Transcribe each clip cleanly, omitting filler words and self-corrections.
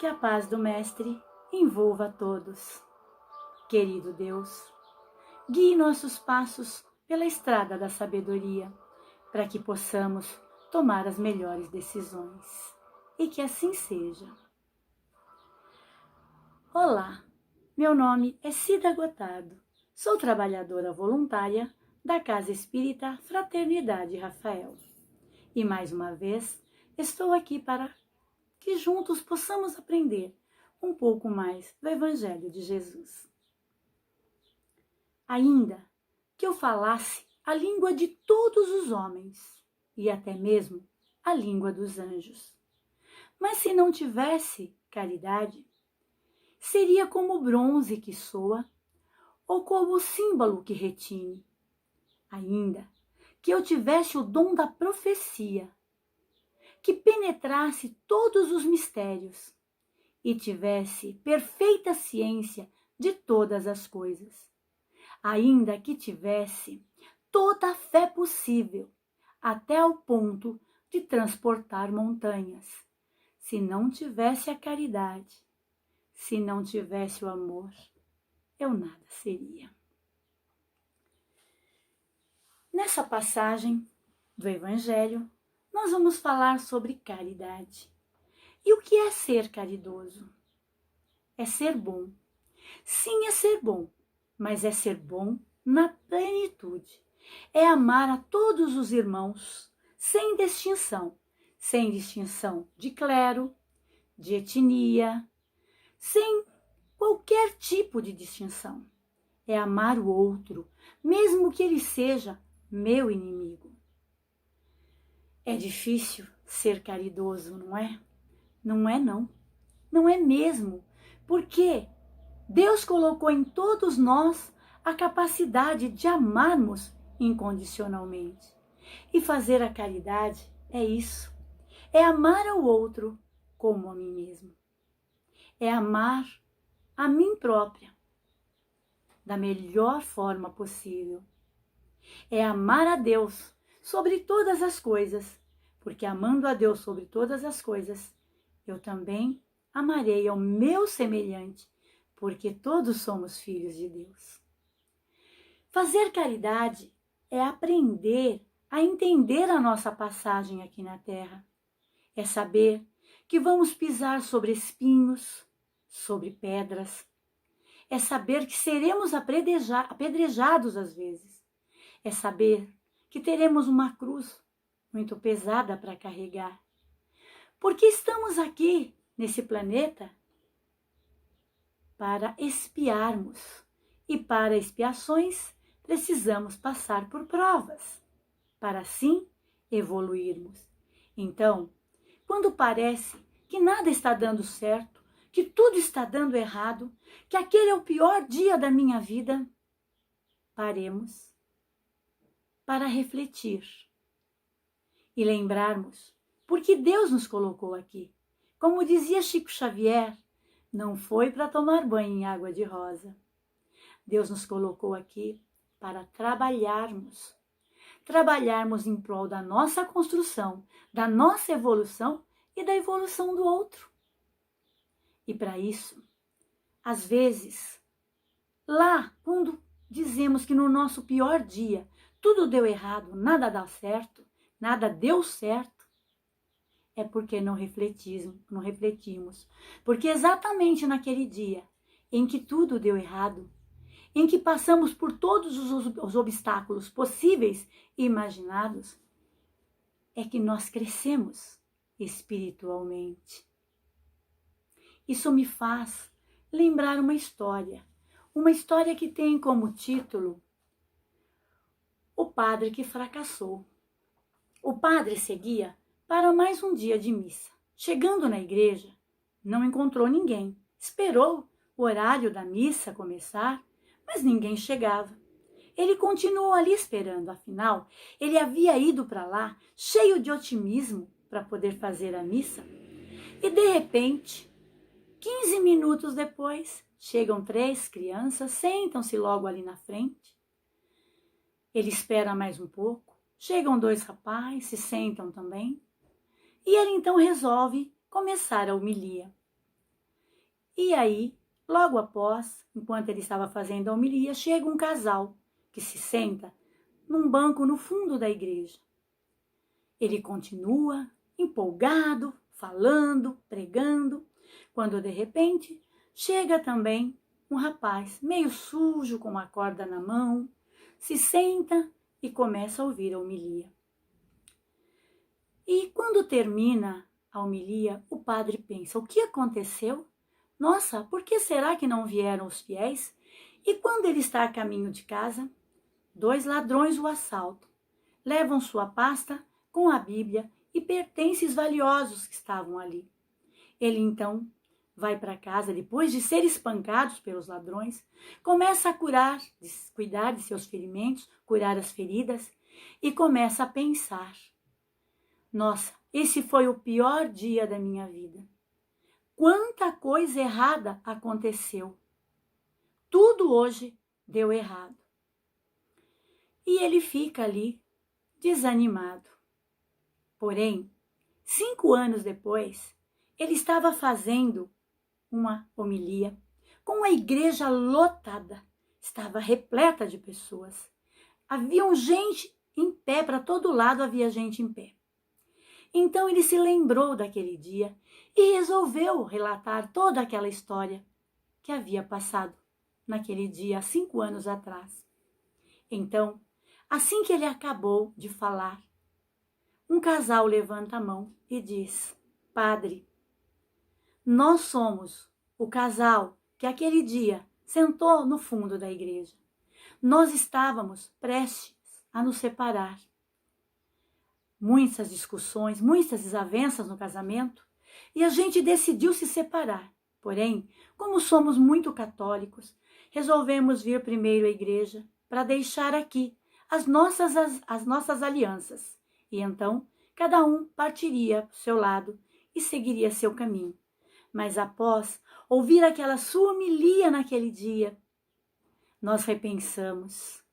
Que a paz do Mestre envolva a todos. Querido Deus, guie nossos passos pela estrada da sabedoria, para que possamos tomar as melhores decisões. E que assim seja. Olá, meu nome é Cida Gotardo. Sou trabalhadora voluntária da Casa Espírita Fraternidade Rafael. E mais uma vez, estou aqui para que juntos possamos aprender um pouco mais do Evangelho de Jesus. Ainda que eu falasse a língua de todos os homens e até mesmo a língua dos anjos, mas se não tivesse caridade, seria como o bronze que soa ou como o símbolo que retine. Ainda que eu tivesse o dom da profecia, que penetrasse todos os mistérios e tivesse perfeita ciência de todas as coisas, ainda que tivesse toda a fé possível, até ao ponto de transportar montanhas, se não tivesse a caridade, se não tivesse o amor, eu nada seria. Nessa passagem do Evangelho, nós vamos falar sobre caridade. E o que é ser caridoso? É ser bom. Sim, é ser bom, mas é ser bom na plenitude. É amar a todos os irmãos, sem distinção de clero, de etnia, sem qualquer tipo de distinção. É amar o outro, mesmo que ele seja meu inimigo. É difícil ser caridoso, não é? Não é não. Não é mesmo. Porque Deus colocou em todos nós a capacidade de amarmos incondicionalmente. E fazer a caridade é isso. É amar ao outro como a mim mesmo. É amar a mim própria da melhor forma possível. É amar a Deus sobre todas as coisas, porque amando a Deus sobre todas as coisas, eu também amarei ao meu semelhante, porque todos somos filhos de Deus. Fazer caridade é aprender a entender a nossa passagem aqui na Terra. É saber que vamos pisar sobre espinhos, sobre pedras. É saber que seremos apedrejados às vezes. É saber que teremos uma cruz muito pesada para carregar. Porque estamos aqui nesse planeta para expiarmos. E para expiações precisamos passar por provas, para assim evoluirmos. Então, quando parece que nada está dando certo, que tudo está dando errado, que aquele é o pior dia da minha vida, paremos para refletir e lembrarmos porque Deus nos colocou aqui. Como dizia Chico Xavier, não foi para tomar banho em água de rosa. Deus nos colocou aqui para trabalharmos em prol da nossa construção, da nossa evolução e da evolução do outro. E para isso, às vezes, lá quando dizemos que no nosso pior dia tudo deu errado, nada dá certo, nada deu certo, é porque não refletimos. Porque exatamente naquele dia em que tudo deu errado, em que passamos por todos os obstáculos possíveis e imaginados, é que nós crescemos espiritualmente. Isso me faz lembrar uma história que tem como título O Padre que Fracassou. O padre seguia para mais um dia de missa. Chegando na igreja, não encontrou ninguém. Esperou o horário da missa começar, mas ninguém chegava. Ele continuou ali esperando, afinal, ele havia ido para lá cheio de otimismo para poder fazer a missa. E de repente, 15 minutos depois, chegam 3 crianças, sentam-se logo ali na frente. Ele espera mais um pouco, chegam 2 rapazes, se sentam também. E ele então resolve começar a homilia. E aí, logo após, enquanto ele estava fazendo a homilia, chega um casal que se senta num banco no fundo da igreja. Ele continua empolgado, falando, pregando, quando de repente chega também um rapaz meio sujo, com uma corda na mão, se senta e começa a ouvir a homilia. E quando termina a homilia, o padre pensa: o que aconteceu? Nossa, por que será que não vieram os fiéis? E quando ele está a caminho de casa, 2 ladrões o assaltam, levam sua pasta com a Bíblia e pertences valiosos que estavam ali. Ele então vai para casa, depois de ser espancado pelos ladrões, começa a cuidar de seus ferimentos, curar as feridas, e começa a pensar: nossa, esse foi o pior dia da minha vida. Quanta coisa errada aconteceu. Tudo hoje deu errado. E ele fica ali desanimado. Porém, 5 anos depois, ele estava fazendo uma homilia com a igreja lotada. Estava repleta de pessoas. Havia gente em pé, para todo lado havia gente em pé. Então ele se lembrou daquele dia e resolveu relatar toda aquela história que havia passado naquele dia há 5 anos atrás. Então, assim que ele acabou de falar, um casal levanta a mão e diz: Padre, nós somos o casal que aquele dia sentou no fundo da igreja. Nós estávamos prestes a nos separar. Muitas discussões, muitas desavenças no casamento, e a gente decidiu se separar. Porém, como somos muito católicos, resolvemos vir primeiro à igreja para deixar aqui as nossas alianças. E então, cada um partiria para o seu lado e seguiria seu caminho. Mas após ouvir aquela sua homilia naquele dia, nós repensamos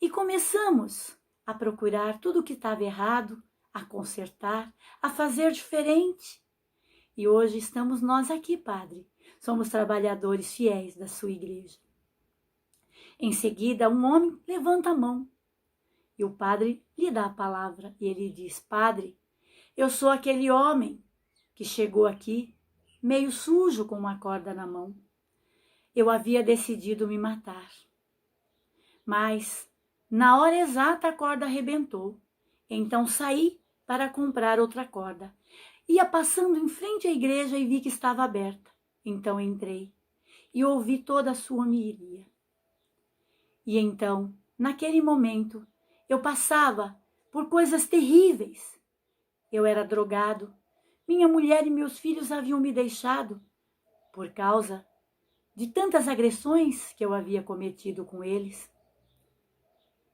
e começamos a procurar tudo o que estava errado, a consertar, a fazer diferente. E hoje estamos nós aqui, Padre. Somos trabalhadores fiéis da sua igreja. Em seguida, um homem levanta a mão e o padre lhe dá a palavra. E ele diz: Padre, eu sou aquele homem que chegou aqui meio sujo com uma corda na mão. Eu havia decidido me matar. Mas, na hora exata, a corda arrebentou. Então saí para comprar outra corda. Ia passando em frente à igreja e vi que estava aberta. Então entrei e ouvi toda a sua homilia. E então, naquele momento, eu passava por coisas terríveis. Eu era drogado. Minha mulher e meus filhos haviam me deixado por causa de tantas agressões que eu havia cometido com eles.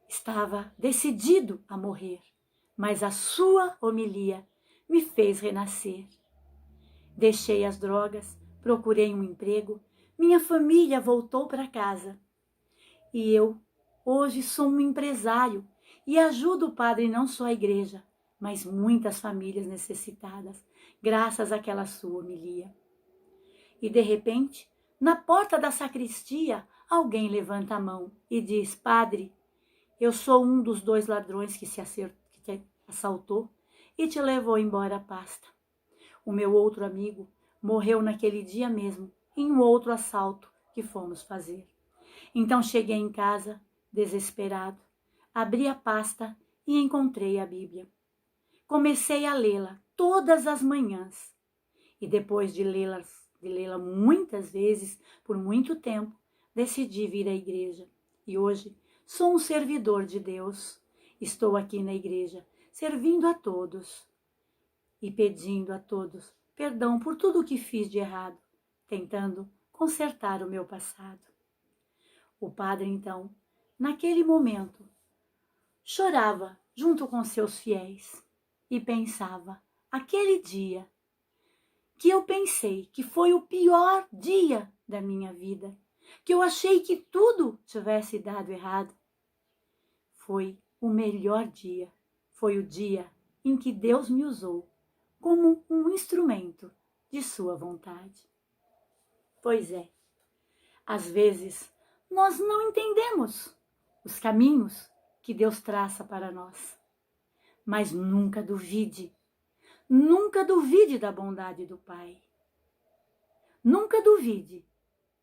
Estava decidido a morrer, mas a sua homilia me fez renascer. Deixei as drogas, procurei um emprego, minha família voltou para casa. E eu, hoje, sou um empresário e ajudo o padre não só a igreja, mas muitas famílias necessitadas, graças àquela sua homilia. E de repente, na porta da sacristia, alguém levanta a mão e diz: Padre, eu sou um dos 2 ladrões que te assaltou e te levou embora a pasta. O meu outro amigo morreu naquele dia mesmo, em um outro assalto que fomos fazer. Então cheguei em casa, desesperado, abri a pasta e encontrei a Bíblia. Comecei a lê-la todas as manhãs e depois de lê-la muitas vezes, por muito tempo, decidi vir à igreja. E hoje sou um servidor de Deus. Estou aqui na igreja, servindo a todos e pedindo a todos perdão por tudo o que fiz de errado, tentando consertar o meu passado. O padre, então, naquele momento, chorava junto com seus fiéis e pensava: aquele dia que eu pensei que foi o pior dia da minha vida, que eu achei que tudo tivesse dado errado, foi o melhor dia. Foi o dia em que Deus me usou como um instrumento de sua vontade. Pois é, às vezes nós não entendemos os caminhos que Deus traça para nós. Mas nunca duvide da bondade do Pai. Nunca duvide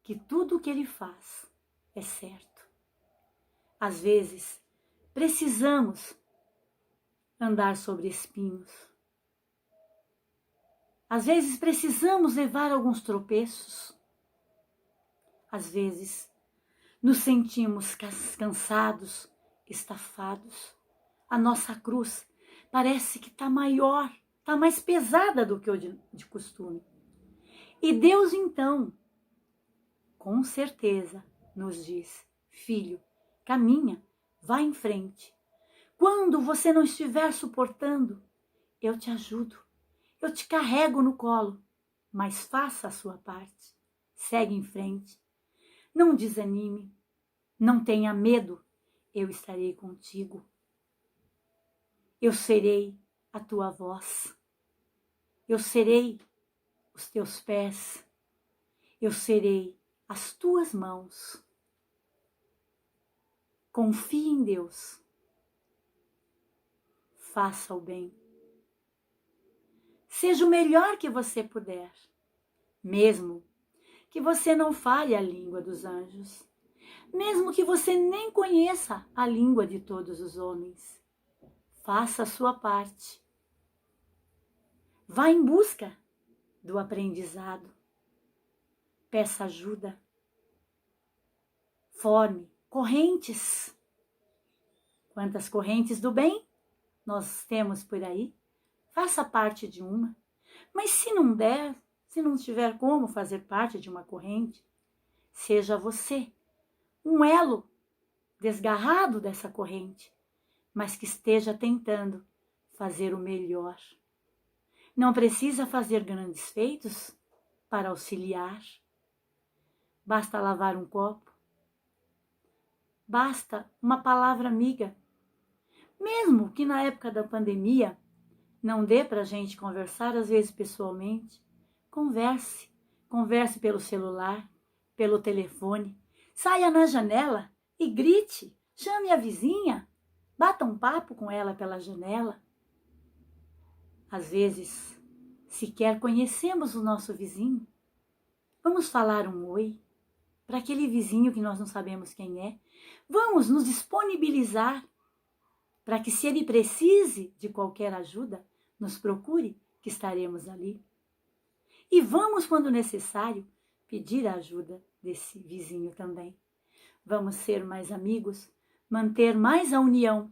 que tudo o que Ele faz é certo. Às vezes, precisamos andar sobre espinhos. Às vezes, precisamos levar alguns tropeços. Às vezes, nos sentimos cansados, estafados. A nossa cruz parece que está maior, está mais pesada do que o de costume. E Deus, então, com certeza, nos diz: filho, caminha, vá em frente. Quando você não estiver suportando, eu te ajudo, eu te carrego no colo, mas faça a sua parte. Segue em frente. Não desanime, não tenha medo, eu estarei contigo. Eu serei a tua voz, eu serei os teus pés, eu serei as tuas mãos. Confie em Deus, faça o bem. Seja o melhor que você puder, mesmo que você não fale a língua dos anjos, mesmo que você nem conheça a língua de todos os homens. Faça a sua parte. Vá em busca do aprendizado. Peça ajuda. Forme correntes. Quantas correntes do bem nós temos por aí? Faça parte de uma. Mas se não der, se não tiver como fazer parte de uma corrente, seja você um elo desgarrado dessa corrente, mas que esteja tentando fazer o melhor. Não precisa fazer grandes feitos para auxiliar. Basta lavar um copo. Basta uma palavra amiga. Mesmo que na época da pandemia não dê para a gente conversar, às vezes pessoalmente, converse. Converse pelo celular, pelo telefone. Saia na janela e grite. Chame a vizinha. Bata um papo com ela pela janela. Às vezes, sequer conhecemos o nosso vizinho. Vamos falar um oi para aquele vizinho que nós não sabemos quem é. Vamos nos disponibilizar para que, se ele precise de qualquer ajuda, nos procure, que estaremos ali. E vamos, quando necessário, pedir a ajuda desse vizinho também. Vamos ser mais amigos, manter mais a união.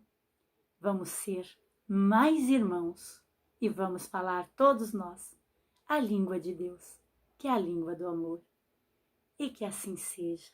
Vamos ser mais irmãos e vamos falar todos nós a língua de Deus, que é a língua do amor. E que assim seja.